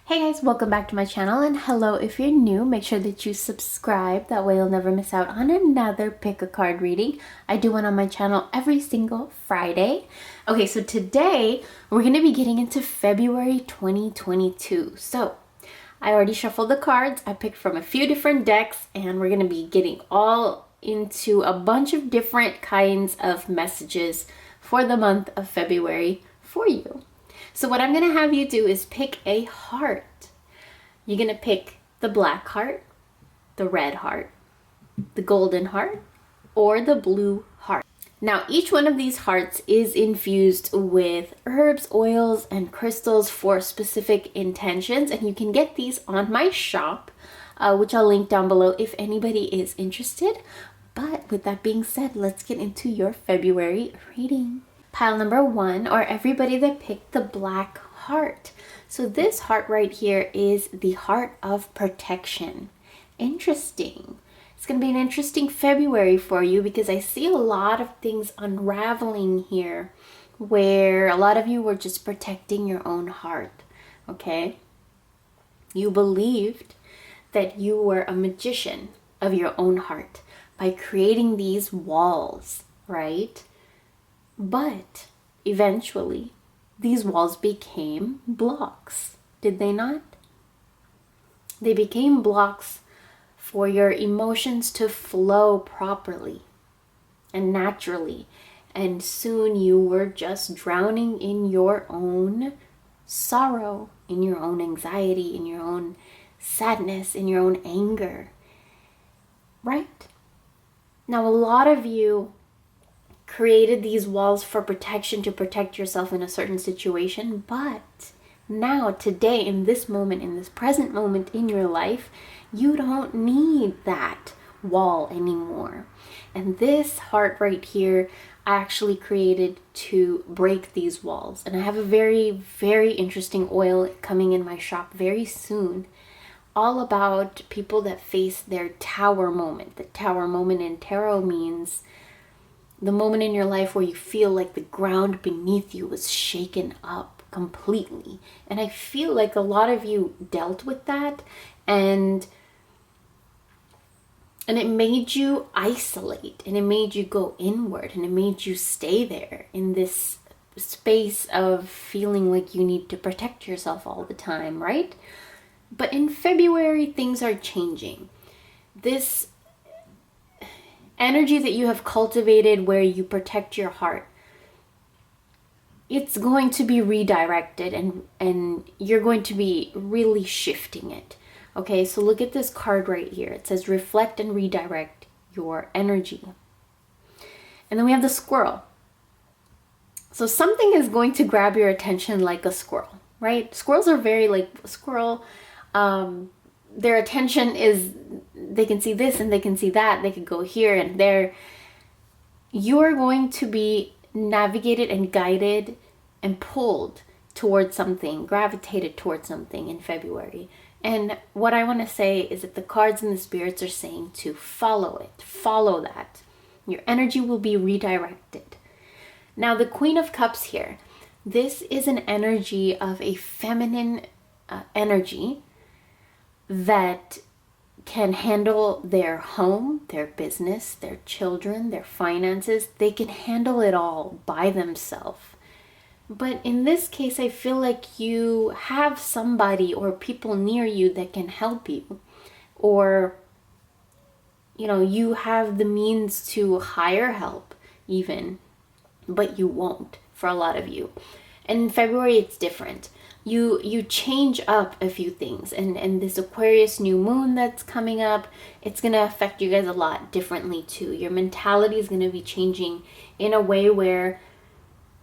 Hey guys, welcome back to my channel, and hello if you're new, make sure that you subscribe, that way you'll never miss out on another pick a card reading. I do one on my channel every single Friday. Okay, so today we're going to be getting into February 2022. So I already shuffled the cards, I picked from a few different decks, and we're going to be getting all into a bunch of different kinds of messages for the month of February for you. So what I'm going to have you do is pick a heart. You're going to pick the black heart, the red heart, the golden heart, or the blue heart. Now, each one of these hearts is infused with herbs, oils, and crystals for specific intentions, and you can get these on my shop, which I'll link down below if anybody is interested. But with that being said, let's get into your February reading. Pile number 1, or everybody that picked the black heart. So this heart right here is the heart of protection. Interesting. It's going to be an interesting February for you because I see a lot of things unraveling here where a lot of you were just protecting your own heart, okay? You believed that you were a magician of your own heart by creating these walls, right? But eventually, these walls became blocks, did they not? They became blocks for your emotions to flow properly and naturally. And soon you were just drowning in your own sorrow, in your own anxiety, in your own sadness, in your own anger. Right? Now, a lot of you created these walls for protection to protect yourself in a certain situation, but now, today, in this moment, in this present moment in your life, you don't need that wall anymore. And this heart right here, I actually created to break these walls. And I have a very, very interesting oil coming in my shop very soon, all about people that face their tower moment. The tower moment in tarot means the moment in your life where you feel like the ground beneath you was shaken up completely. And I feel like a lot of you dealt with that, and it made you isolate, and it made you go inward, and it made you stay there in this space of feeling like you need to protect yourself all the time, right? But in February, things are changing. This energy that you have cultivated where you protect your heart, it's going to be redirected, and you're going to be really shifting it. Okay, so look at this card right here. It says reflect and redirect your energy. And then we have the squirrel. So something is going to grab your attention like a squirrel, right? Squirrels are very like a squirrel. Their attention is, they can see this and they can see that. They could go here and there. You are going to be navigated and guided and pulled towards something, gravitated towards something in February. And what I want to say is that the cards and the spirits are saying to follow it, follow that. Your energy will be redirected. Now, the Queen of Cups here, this is an energy of a feminine energy that can handle their home, their business, their children, their finances. They can handle it all by themselves. But in this case, I feel like you have somebody or people near you that can help you. Or, you know, you have the means to hire help even, but you won't for a lot of you. And in February, it's different. You change up a few things, and this Aquarius new moon that's coming up, it's going to affect you guys a lot differently too. Your mentality is going to be changing in a way where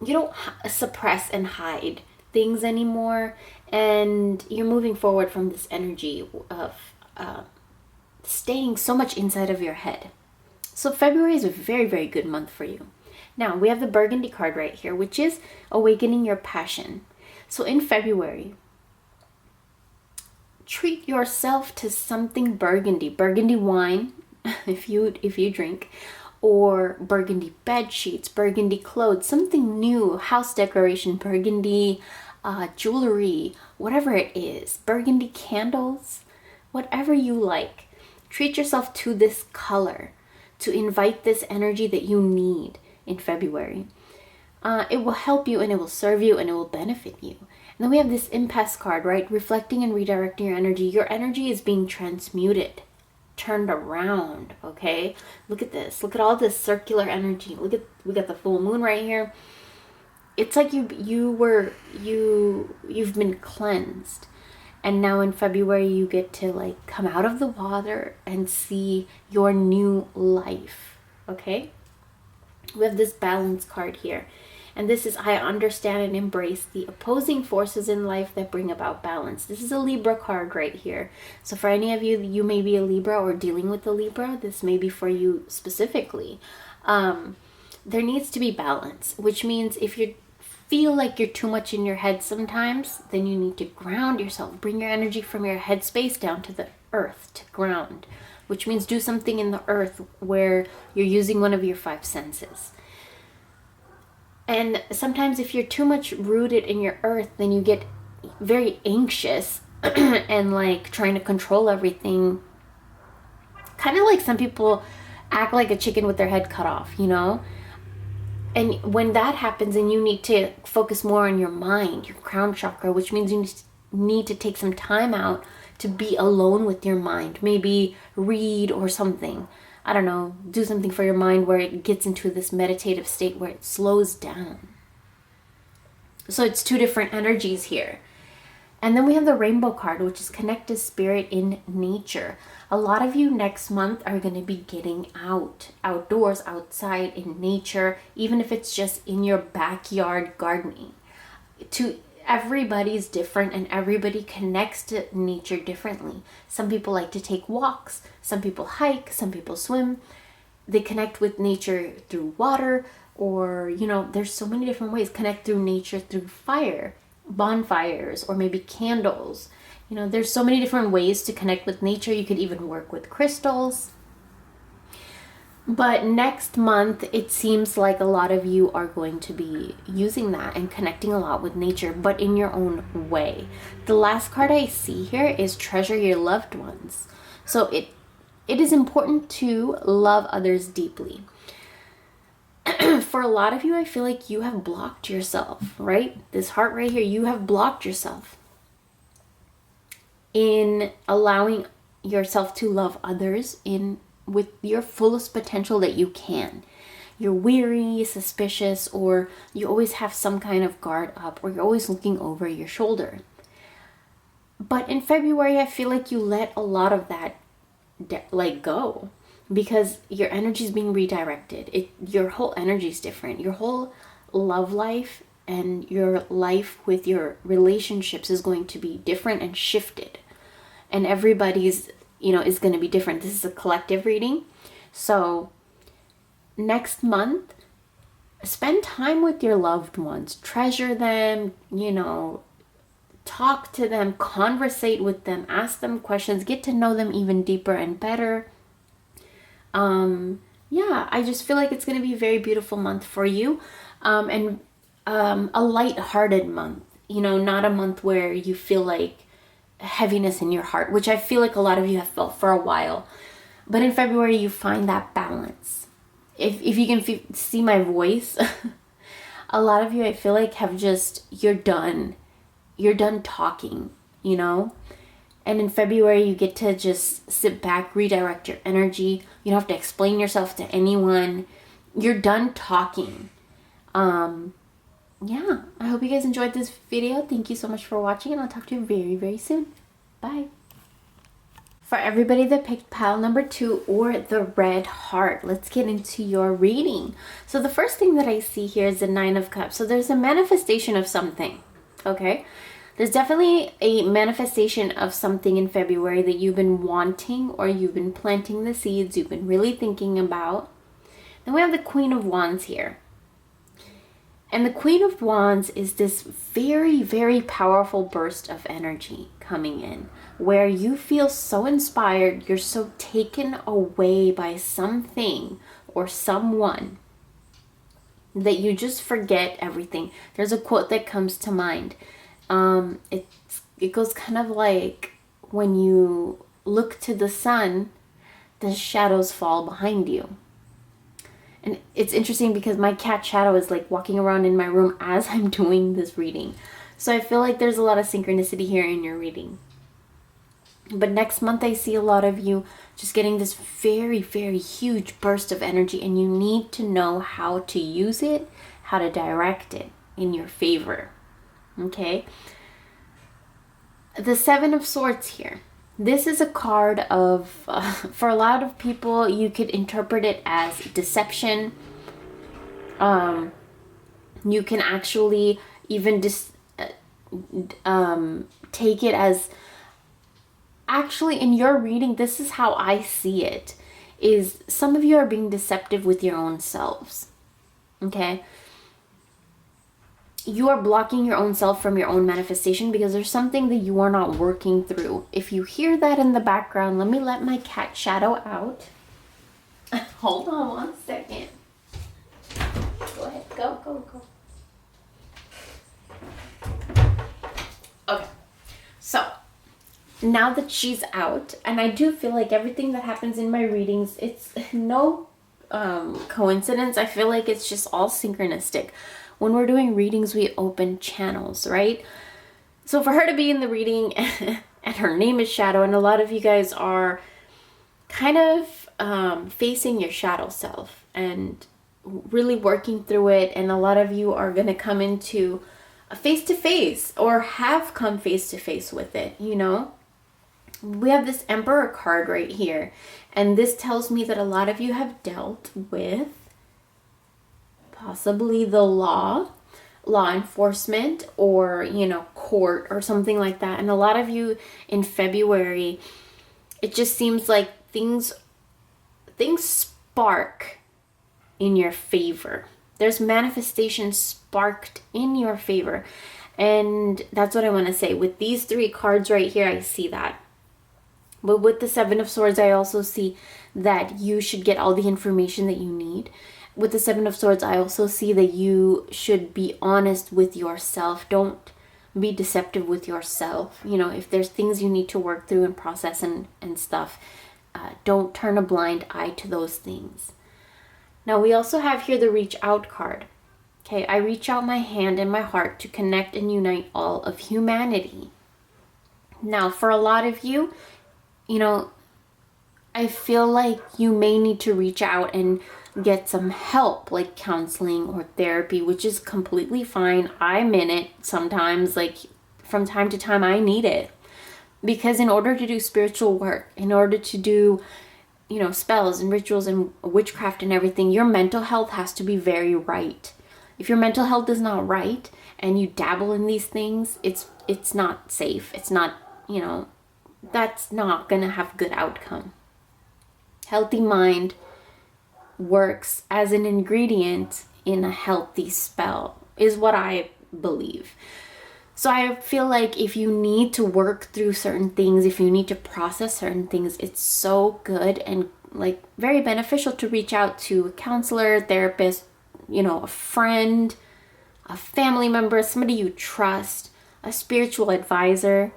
you don't suppress and hide things anymore, and you're moving forward from this energy of staying so much inside of your head. So February is a very, very good month for you. Now, we have the Burgundy card right here, which is awakening your passion. So in February, treat yourself to something burgundy. Burgundy wine, if you drink, or burgundy bed sheets, burgundy clothes, something new, house decoration, burgundy jewelry, whatever it is, burgundy candles, whatever you like. Treat yourself to this color to invite this energy that you need in February. It will help you and it will serve you and it will benefit you. And then we have this impasse card, right? Reflecting and redirecting your energy. Your energy is being transmuted, turned around, okay? Look at this. Look at all this circular energy. Look at, we got the full moon right here. It's like you've been cleansed. And now in February, you get to like come out of the water and see your new life, okay? We have this balance card here. And this is, I understand and embrace the opposing forces in life that bring about balance. This is a Libra card right here. So for any of you, you may be a Libra or dealing with a Libra. This may be for you specifically. There needs to be balance, which means if you feel like you're too much in your head sometimes, then you need to ground yourself. Bring your energy from your head space down to the earth, to ground, which means do something in the earth where you're using one of your five senses. And sometimes if you're too much rooted in your earth, then you get very anxious and like trying to control everything. Kind of like some people act like a chicken with their head cut off, you know? And when that happens, then you need to focus more on your mind, your crown chakra, which means you need to take some time out to be alone with your mind. Maybe read or something. I don't know, do something for your mind where it gets into this meditative state where it slows down. So it's two different energies here. And then we have the rainbow card, which is connect to spirit in nature. A lot of you next month are going to be getting outdoors, outside in nature, even if it's just in your backyard gardening. Everybody's different and everybody connects to nature differently. Some people like to take walks, some people hike, some people swim. They connect with nature through water, or, you know, there's so many different ways. Connect through nature through fire, bonfires, or maybe candles. You know, there's so many different ways to connect with nature. You could even work with crystals. But next month, it seems like a lot of you are going to be using that and connecting a lot with nature, but in your own way. The last card I see here is treasure your loved ones. So it is important to love others deeply. For a lot of you, I feel like you have blocked yourself, right? This heart right here, you have blocked yourself in allowing yourself to love others with your fullest potential that you can. You're weary, suspicious, or you always have some kind of guard up, or you're always looking over your shoulder. But in February, I feel like you let a lot of that go, because your energy is being redirected. Your whole energy is different. Your whole love life and your life with your relationships is going to be different and shifted. And everybody's is going to be different. This is a collective reading. So next month, spend time with your loved ones. Treasure them, talk to them, conversate with them, ask them questions, get to know them even deeper and better. I just feel like it's going to be a very beautiful month for you. And a light-hearted month, not a month where you feel like heaviness in your heart, which I feel like a lot of you have felt for a while. But in February, you find that balance. If you can see my voice, a lot of you, I feel like, have you're done talking, And in February, you get to just sit back, redirect your energy. You don't have to explain yourself to anyone. You're done talking. I hope you guys enjoyed this video. Thank you so much for watching, and I'll talk to you very, very soon. Bye. For everybody that picked pile number 2 or the red heart, let's get into your reading. So the first thing that I see here is the 9 of Cups. So there's a manifestation of something, okay? There's definitely a manifestation of something in February that you've been wanting, or you've been planting the seeds, you've been really thinking about. Then we have the Queen of Wands here. And the Queen of Wands is this very, very powerful burst of energy coming in, where you feel so inspired, you're so taken away by something or someone that you just forget everything. There's a quote that comes to mind. It goes kind of like when you look to the sun, the shadows fall behind you. And it's interesting because my cat Shadow is like walking around in my room as I'm doing this reading. So I feel like there's a lot of synchronicity here in your reading. But next month I see a lot of you just getting this very, very huge burst of energy, and you need to know how to use it, how to direct it in your favor. Okay? The Seven of Swords here. This is a card of, for a lot of people, you could interpret it as deception. You can actually even take it as, actually in your reading, this is how I see it, is some of you are being deceptive with your own selves. Okay? You are blocking your own self from your own manifestation because there's something that you are not working through. If you hear that in the background, let me let my cat Shadow out. Hold on one second. Go ahead. Go. Okay. So, now that she's out, and I do feel like everything that happens in my readings, it's no coincidence. I feel like it's just all synchronistic. When we're doing readings, we open channels, right? So for her to be in the reading and her name is Shadow, and a lot of you guys are kind of facing your shadow self and really working through it, and a lot of you are going to come into a face-to-face or have come face-to-face with it, you know? We have this Emperor card right here, and this tells me that a lot of you have dealt with possibly the law enforcement, or, you know, court or something like that. And a lot of you in February, it just seems like things spark in your favor. There's manifestation sparked in your favor. And that's what I want to say. With these three cards right here, I see that. But with the Seven of Swords, I also see that you should get all the information that you need. With the Seven of Swords, I also see that you should be honest with yourself. Don't be deceptive with yourself. You know, if there's things you need to work through and process and stuff, don't turn a blind eye to those things. Now, we also have here the Reach Out card. Okay, I reach out my hand and my heart to connect and unite all of humanity. Now, for a lot of you, you know, I feel like you may need to reach out and get some help, like counseling or therapy, which is completely fine. I'm in it sometimes, like from time to time I need it. Because in order to do spiritual work, in order to do, you know, spells and rituals and witchcraft and everything, your mental health has to be very right. If your mental health is not right and you dabble in these things, it's not safe. It's not, you know, that's not gonna have good outcome. Healthy mind works as an ingredient in a healthy spell, is what I believe. So I feel like if you need to work through certain things, if you need to process certain things, it's so good and like very beneficial to reach out to a counselor, therapist, you know, a friend, a family member, somebody you trust, a spiritual advisor,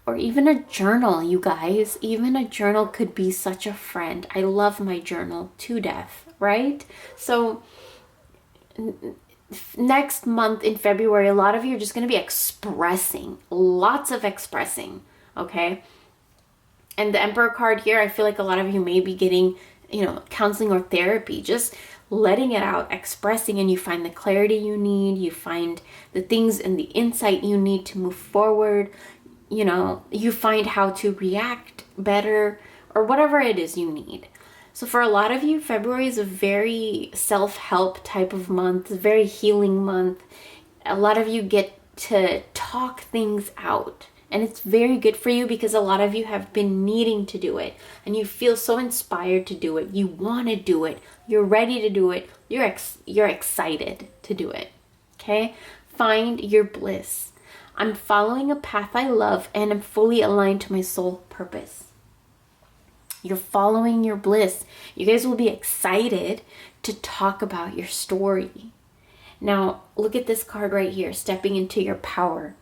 or even a journal, you guys. Even a journal could be such a friend. I love my journal to death, right? So next month in February, a lot of you are just going to be expressing, lots of expressing, okay? And the Emperor card here, I feel like a lot of you may be getting, you know, counseling or therapy, just letting it out, expressing, and you find the clarity you need, you find the things and the insight you need to move forward. You know, you find how to react better or whatever it is you need. So for a lot of you, February is a very self-help type of month, a very healing month. A lot of you get to talk things out, and it's very good for you because a lot of you have been needing to do it and you feel so inspired to do it. You want to do it. You're ready to do it. You're excited to do it. Okay? Find your bliss. I'm following a path I love and I'm fully aligned to my soul purpose. You're following your bliss. You guys will be excited to talk about your story. Now, look at this card right here, stepping into your power.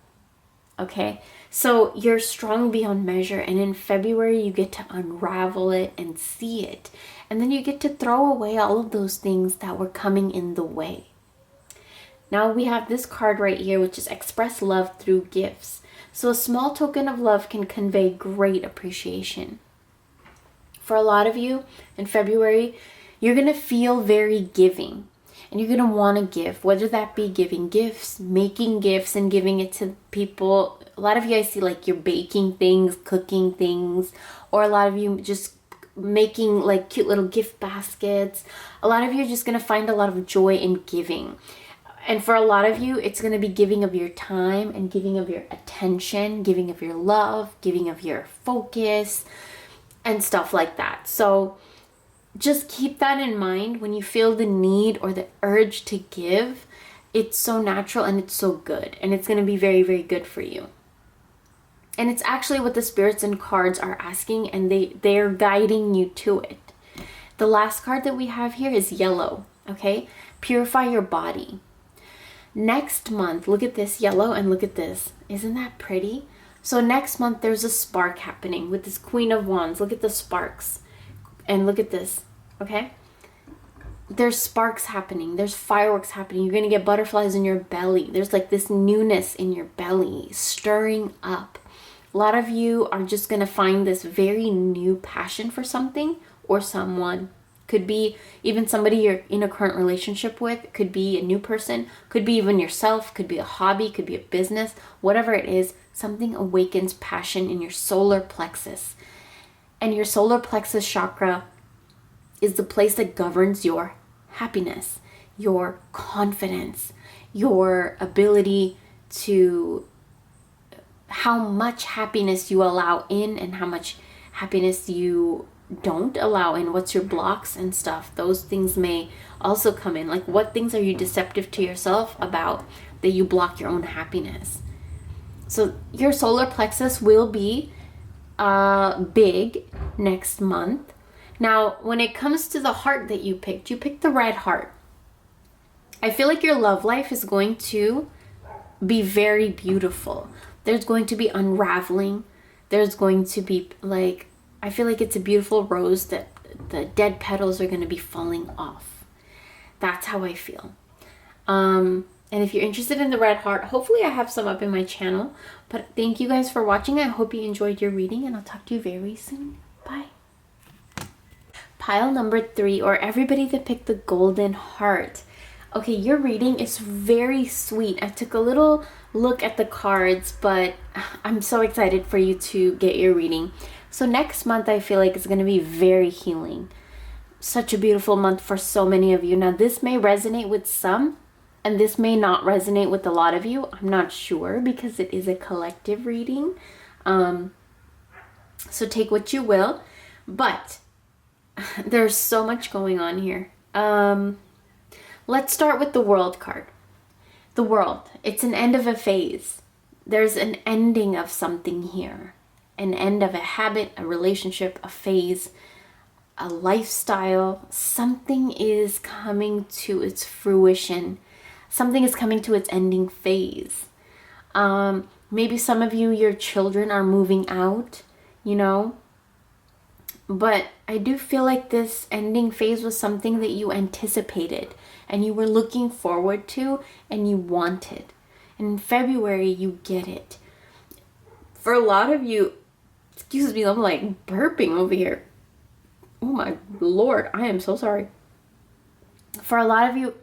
okay? So you're strong beyond measure, and in February you get to unravel it and see it. And then you get to throw away all of those things that were coming in the way. Now we have this card right here, which is express love through gifts. So a small token of love can convey great appreciation. For a lot of you in February, you're going to feel very giving. And you're going to want to give, whether that be giving gifts, making gifts and giving it to people. A lot of you, I see like you're baking things, cooking things, or a lot of you just making like cute little gift baskets. A lot of you are just going to find a lot of joy in giving. And for a lot of you, it's going to be giving of your time and giving of your attention, giving of your love, giving of your focus and stuff like that. So just keep that in mind when you feel the need or the urge to give. It's so natural and it's so good, and it's going to be very, very good for you. And it's actually what the spirits and cards are asking, and they're guiding you to it. The last card that we have here is yellow, okay? Purify your body. Next month, look at this yellow and look at this. Isn't that pretty? So next month, there's a spark happening with this Queen of Wands. Look at the sparks. And look at this, okay? There's sparks happening. There's fireworks happening. You're going to get butterflies in your belly. There's like this newness in your belly stirring up. A lot of you are just going to find this very new passion for something or someone. Could be even somebody you're in a current relationship with. Could be a new person. Could be even yourself. Could be a hobby. Could be a business. Whatever it is, something awakens passion in your solar plexus. And your solar plexus chakra is the place that governs your happiness, your confidence, your ability to how much happiness you allow in and how much happiness you don't allow in. What's your blocks and stuff? Those things may also come in. Like, what things are you deceptive to yourself about that you block your own happiness? So your solar plexus will be big next month. Now, when it comes to the heart that you picked the red heart. I feel like your love life is going to be very beautiful. There's going to be unraveling. There's going to be like, I feel like it's a beautiful rose that the dead petals are going to be falling off. That's how I feel. And if you're interested in the red heart, hopefully I have some up in my channel. But thank you guys for watching. I hope you enjoyed your reading, and I'll talk to you very soon. Bye. Pile number 3, or everybody that picked the golden heart. Okay, your reading is very sweet. I took a little look at the cards, but I'm so excited for you to get your reading. So next month, I feel like it's going to be very healing. Such a beautiful month for so many of you. Now, this may resonate with some, and this may not resonate with a lot of you. I'm not sure because it is a collective reading. So take what you will. But there's so much going on here. Let's start with the World card. The World. It's an end of a phase. There's an ending of something here. An end of a habit, a relationship, a phase, a lifestyle. Something is coming to its fruition. Something is coming to its ending phase. Maybe some of you, your children are moving out, you know. But I do feel like this ending phase was something that you anticipated and you were looking forward to and you wanted. And in February, you get it. For a lot of you, excuse me, I'm like burping over here. Oh my Lord, I am so sorry. For a lot of you,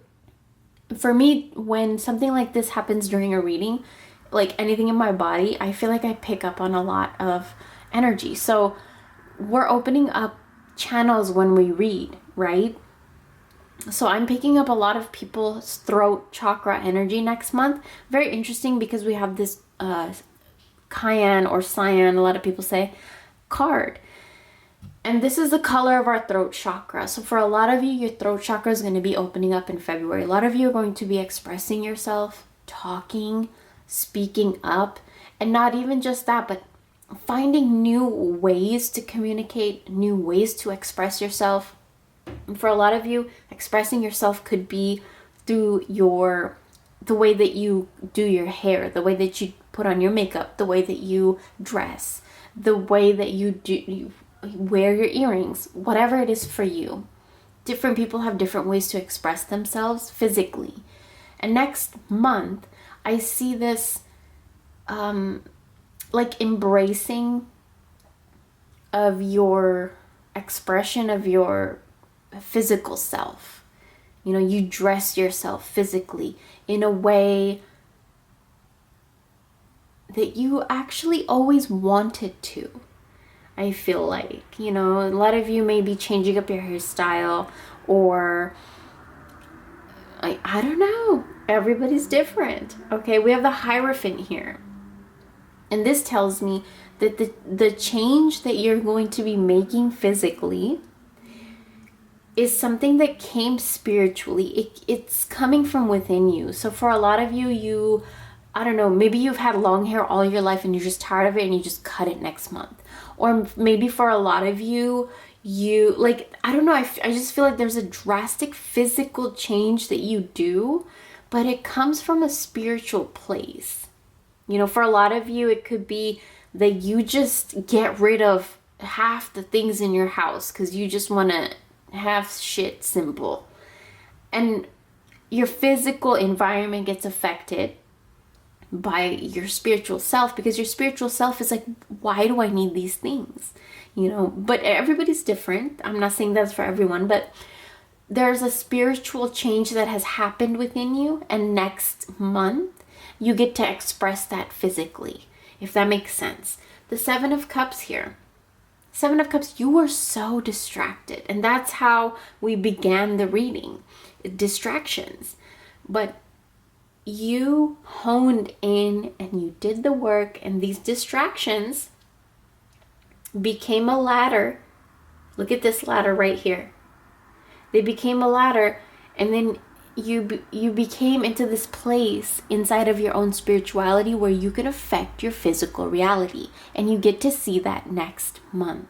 for me, when something like this happens during a reading, like anything in my body, I feel like I pick up on a lot of energy. So we're opening up channels when we read, right? So I'm picking up a lot of people's throat chakra energy next month. Very interesting because we have this cyan or cyan, a lot of people say, card. And this is the color of our throat chakra. So for a lot of you, your throat chakra is going to be opening up in February. A lot of you are going to be expressing yourself, talking, speaking up, and not even just that, but finding new ways to communicate, new ways to express yourself. And for a lot of you, expressing yourself could be through the way that you do your hair, the way that you put on your makeup, the way that you dress, the way that you wear your earrings, whatever it is for you. Different people have different ways to express themselves physically. And next month, I see this like embracing of your expression of your physical self. You know, you dress yourself physically in a way that you actually always wanted to. I feel like, you know, a lot of you may be changing up your hairstyle, or I don't know. Everybody's different. Okay, we have the Hierophant here. And this tells me that the change that you're going to be making physically is something that came spiritually. It's coming from within you. So for a lot of you, I don't know, maybe you've had long hair all your life and you're just tired of it and you just cut it next month. Or maybe for a lot of you like, I don't know, I just feel like there's a drastic physical change that you do, but it comes from a spiritual place. You know, for a lot of you, it could be that you just get rid of half the things in your house because you just want to have shit simple. And your physical environment gets affected by your spiritual self, because your spiritual self is like, why do I need these things? You know, but everybody's different. I'm not saying that's for everyone, but there's a spiritual change that has happened within you, and next month you get to express that physically, if that makes sense. The Seven of Cups here. Seven of Cups, you were so distracted, and that's how we began the reading. Distractions. But you honed in and you did the work, and these distractions became a ladder. Look at this ladder right here. They became a ladder, and then you became into this place inside of your own spirituality where you can affect your physical reality, and you get to see that next month.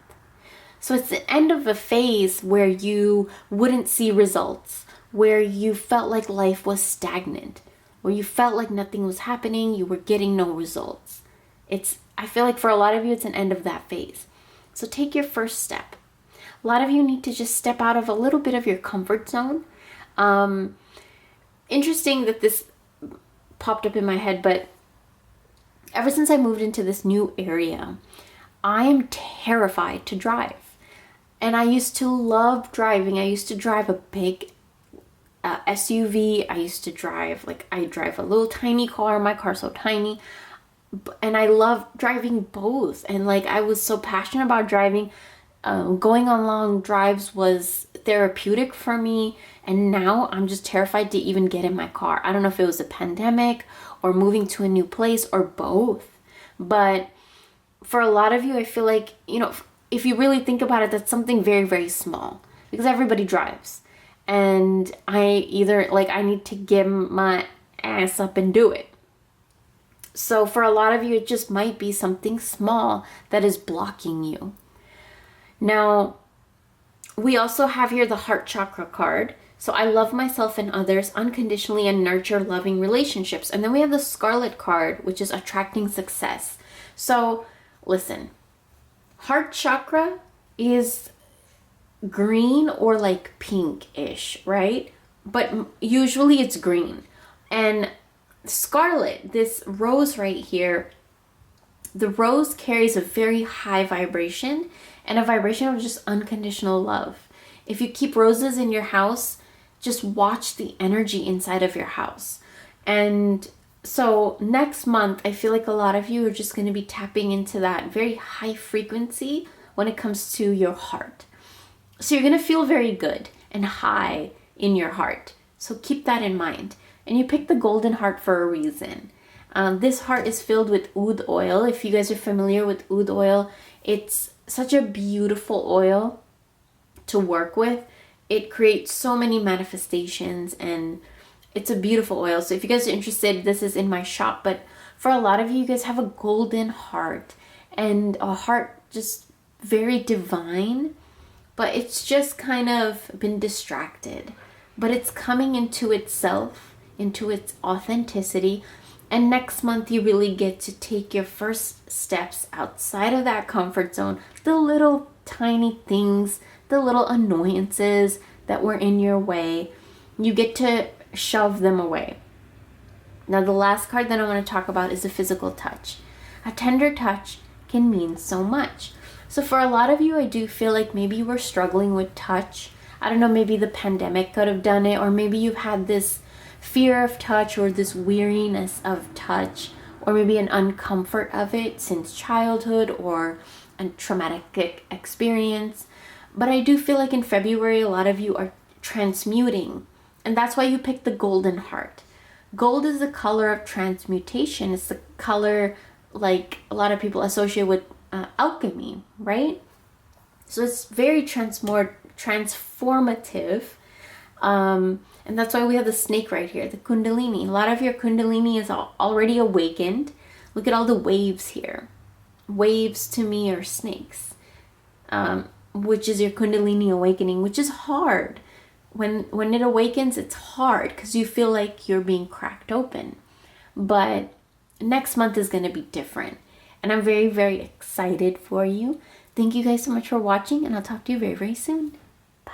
So it's the end of a phase where you wouldn't see results, where you felt like life was stagnant, where you felt like nothing was happening, you were getting no results. I feel like for a lot of you, it's an end of that phase. So take your first step. A lot of you need to just step out of a little bit of your comfort zone. Interesting that this popped up in my head, but ever since I moved into this new area, I am terrified to drive. And I used to love driving. I used to drive a big SUV. I drive a little tiny car. My car's so tiny. And I love driving both. And like, I was so passionate about driving. Going on long drives was therapeutic for me. And now I'm just terrified to even get in my car. I don't know if it was a pandemic or moving to a new place or both. But for a lot of you, I feel like, you know, if you really think about it, that's something very, very small, because everybody drives. And I need to get my ass up and do it. So for a lot of you, it just might be something small that is blocking you. Now, we also have here the Heart Chakra card. So I love myself and others unconditionally and nurture loving relationships. And then we have the Scarlet card, which is attracting success. So listen, Heart Chakra is green or like pinkish, right? But usually it's green. And Scarlet, this rose right here, the rose carries a very high vibration, and a vibration of just unconditional love. If you keep roses in your house, just watch the energy inside of your house. And so next month, I feel like a lot of you are just going to be tapping into that very high frequency when it comes to your heart. So you're going to feel very good and high in your heart. So keep that in mind. And you picked the golden heart for a reason. This heart is filled with oud oil. If you guys are familiar with oud oil, it's such a beautiful oil to work with. It creates so many manifestations, and it's a beautiful oil. So if you guys are interested, this is in my shop. But for a lot of you, you guys have a golden heart, and a heart just very divine, but it's just kind of been distracted. But it's coming into itself, into its authenticity. And next month, you really get to take your first steps outside of that comfort zone. The little tiny things, the little annoyances that were in your way, you get to shove them away. Now, the last card that I want to talk about is a physical touch. A tender touch can mean so much. So for a lot of you, I do feel like maybe you were struggling with touch. I don't know, maybe the pandemic could have done it, or maybe you've had this fear of touch or this weariness of touch, or maybe an uncomfort of it since childhood or a traumatic experience. But I do feel like in February, a lot of you are transmuting, and that's why you picked the golden heart. Gold is the color of transmutation. It's the color like a lot of people associate with alchemy, right? So it's very transformative. And that's why we have the snake right here, the kundalini. A lot of your kundalini is already awakened. Look at all the waves here. Waves to me are snakes, which is your kundalini awakening, which is hard. When it awakens, it's hard because you feel like you're being cracked open. But next month is going to be different. And I'm very, very excited for you. Thank you guys so much for watching, and I'll talk to you very, very soon. Bye.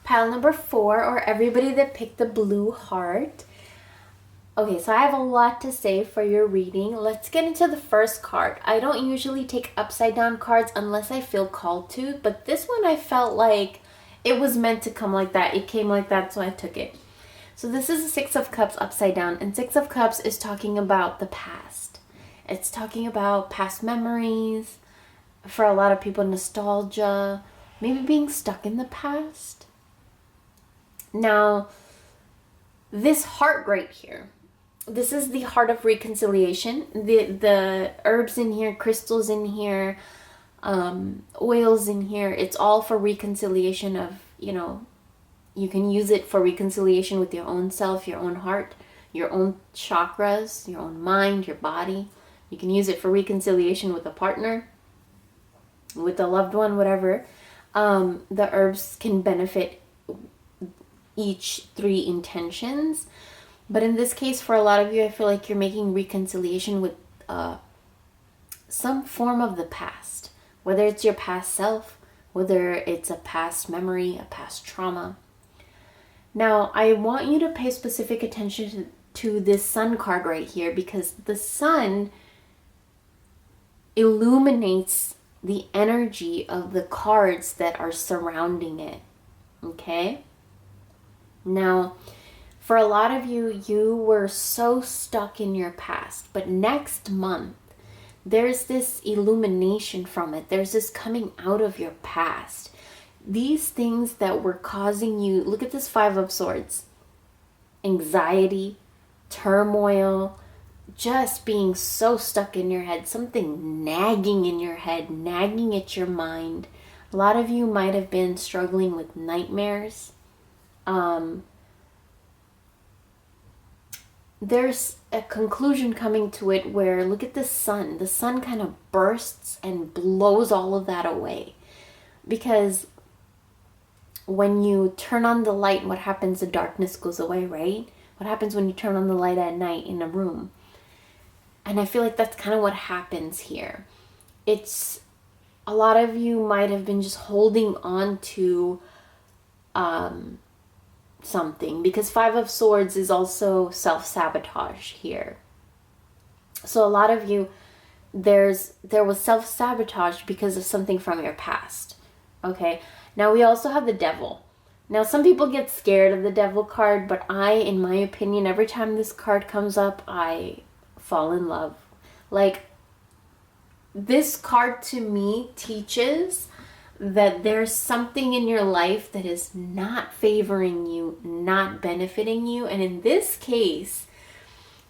Pile number 4, or everybody that picked the blue heart. Okay, so I have a lot to say for your reading. Let's get into the first card. I don't usually take upside down cards unless I feel called to, but this one I felt like it was meant to come like that. It came like that, so I took it. So this is a 6 of Cups upside down, and 6 of Cups is talking about the past. It's talking about past memories. For a lot of people, nostalgia, maybe being stuck in the past. Now, this heart right here, this is the heart of reconciliation. The herbs in here, crystals in here, oils in here, it's all for reconciliation of, you can use it for reconciliation with your own self, your own heart, your own chakras, your own mind, your body. You can use it for reconciliation with a partner, with a loved one, whatever. The herbs can benefit each 3 intentions. But in this case, for a lot of you, I feel like you're making reconciliation with some form of the past. Whether it's your past self, whether it's a past memory, a past trauma. Now, I want you to pay specific attention to this sun card right here, because the sun illuminates the energy of the cards that are surrounding it. Okay? Now, for a lot of you, you were so stuck in your past, but next month, there's this illumination from it. There's this coming out of your past. These things that were causing you, look at this 5 of Swords. Anxiety, turmoil, just being so stuck in your head, something nagging in your head, nagging at your mind. A lot of you might have been struggling with nightmares. There's a conclusion coming to it where, look at the sun. The sun kind of bursts and blows all of that away. Because when you turn on the light, what happens? The darkness goes away, right? What happens when you turn on the light at night in a room? And I feel like that's kind of what happens here. It's, a lot of you might have been just holding on to something, because 5 of Swords is also self-sabotage here. So a lot of you, there was self-sabotage because of something from your past. Okay, now we also have the Devil. Now some people get scared of the Devil card, but I, in my opinion, every time this card comes up, I fall in love. Like, this card to me teaches that there's something in your life that is not favoring you, not benefiting you. And in this case,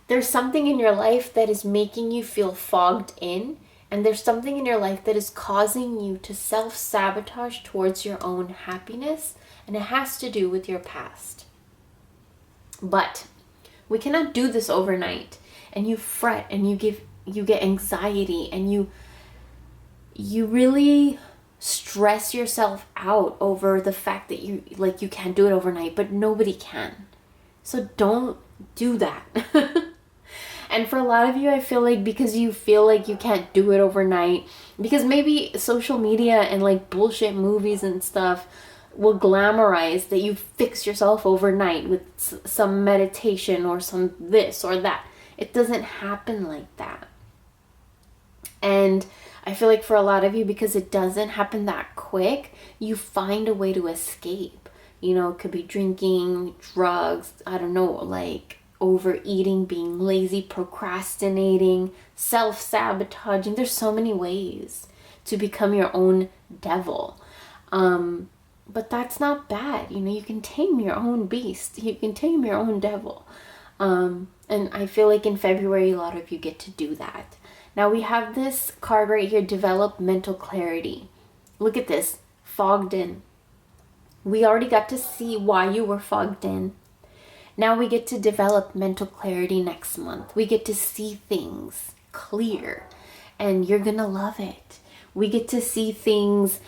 there's something in your life that is making you feel fogged in. And there's something in your life that is causing you to self-sabotage towards your own happiness. And it has to do with your past. But we cannot do this overnight. And you fret and you get anxiety, and you really stress yourself out over the fact that you can't do it overnight, but nobody can. So don't do that. And for a lot of you, I feel like because you feel like you can't do it overnight, because maybe social media and like bullshit movies and stuff will glamorize that you fix yourself overnight with some meditation or some this or that. It doesn't happen like that. And I feel like for a lot of you, because it doesn't happen that quick, you find a way to escape. You know, it could be drinking, drugs, I don't know, like overeating, being lazy, procrastinating, self-sabotaging. There's so many ways to become your own devil. But that's not bad. You know, you can tame your own beast. You can tame your own devil. And I feel like in February, a lot of you get to do that. Now we have this card right here, develop mental clarity. Look at this, fogged in. We already got to see why you were fogged in. Now we get to develop mental clarity next month. We get to see things clear, and you're gonna love it. We get to see things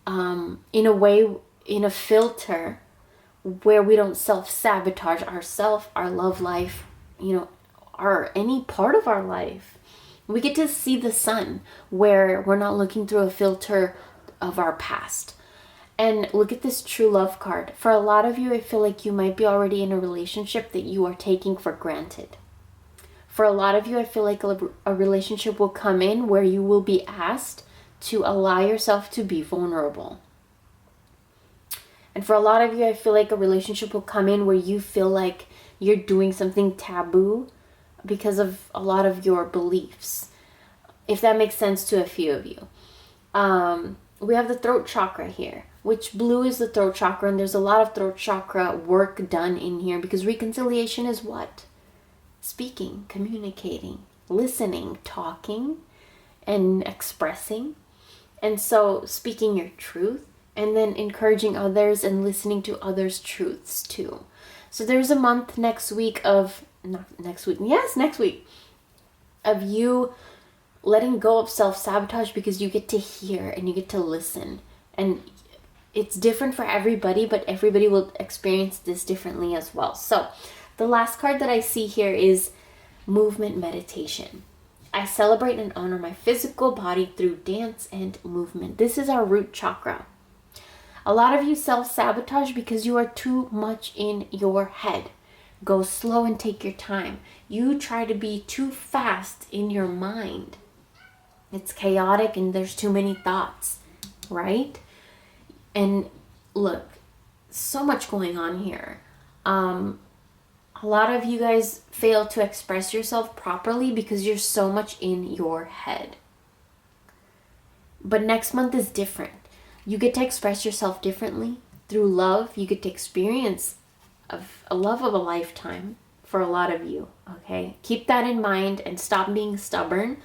in a way, in a filter where we don't self-sabotage ourselves, our love life, you know, or any part of our life. We get to see the sun where we're not looking through a filter of our past. And look at this true love card. For a lot of you, I feel like you might be already in a relationship that you are taking for granted. For a lot of you, I feel like a relationship will come in where you will be asked to allow yourself to be vulnerable. And for a lot of you, I feel like a relationship will come in where you feel like you're doing something taboo because of a lot of your beliefs, if that makes sense to a few of you. We have the throat chakra here, which blue is the throat chakra, and there's a lot of throat chakra work done in here, because reconciliation is what? Speaking, communicating, listening, talking, and expressing. And so speaking your truth, and then encouraging others and listening to others' truths too. So there's a month next week of, next week, of you letting go of self-sabotage, because you get to hear and you get to listen. And it's different for everybody, but everybody will experience this differently as well. So the last card that I see here is movement meditation. I celebrate and honor my physical body through dance and movement. This is our root chakra. A lot of you self-sabotage because you are too much in your head. Go slow and take your time. You try to be too fast in your mind. It's chaotic and there's too many thoughts, right? And look, so much going on here. A lot of you guys fail to express yourself properly because you're so much in your head. But next month is different. You get to express yourself differently through love. You get to experience a love of a lifetime for a lot of you, okay? Keep that in mind and stop being stubborn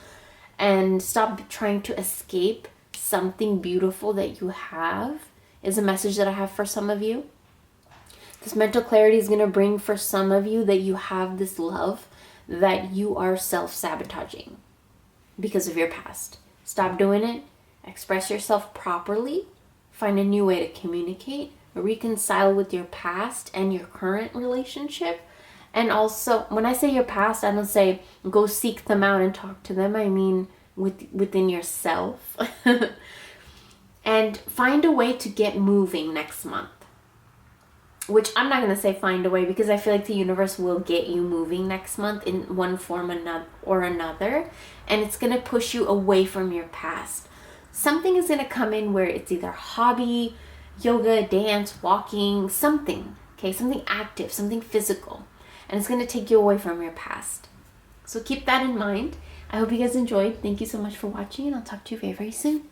and stop trying to escape something beautiful that you have, is a message that I have for some of you. This mental clarity is going to bring for some of you that you have this love that you are self-sabotaging because of your past. Stop doing it. Express yourself properly. Find a new way to communicate. Reconcile with your past and your current relationship. And also, when I say your past, I don't say go seek them out and talk to them. I mean within yourself. And find a way to get moving next month. Which I'm not going to say find a way, because I feel like the universe will get you moving next month in one form or another. And it's going to push you away from your past. Something is going to come in where it's either hobby, yoga, dance, walking, something. Okay, something active, something physical. And it's going to take you away from your past. So keep that in mind. I hope you guys enjoyed. Thank you so much for watching, and I'll talk to you very, very soon.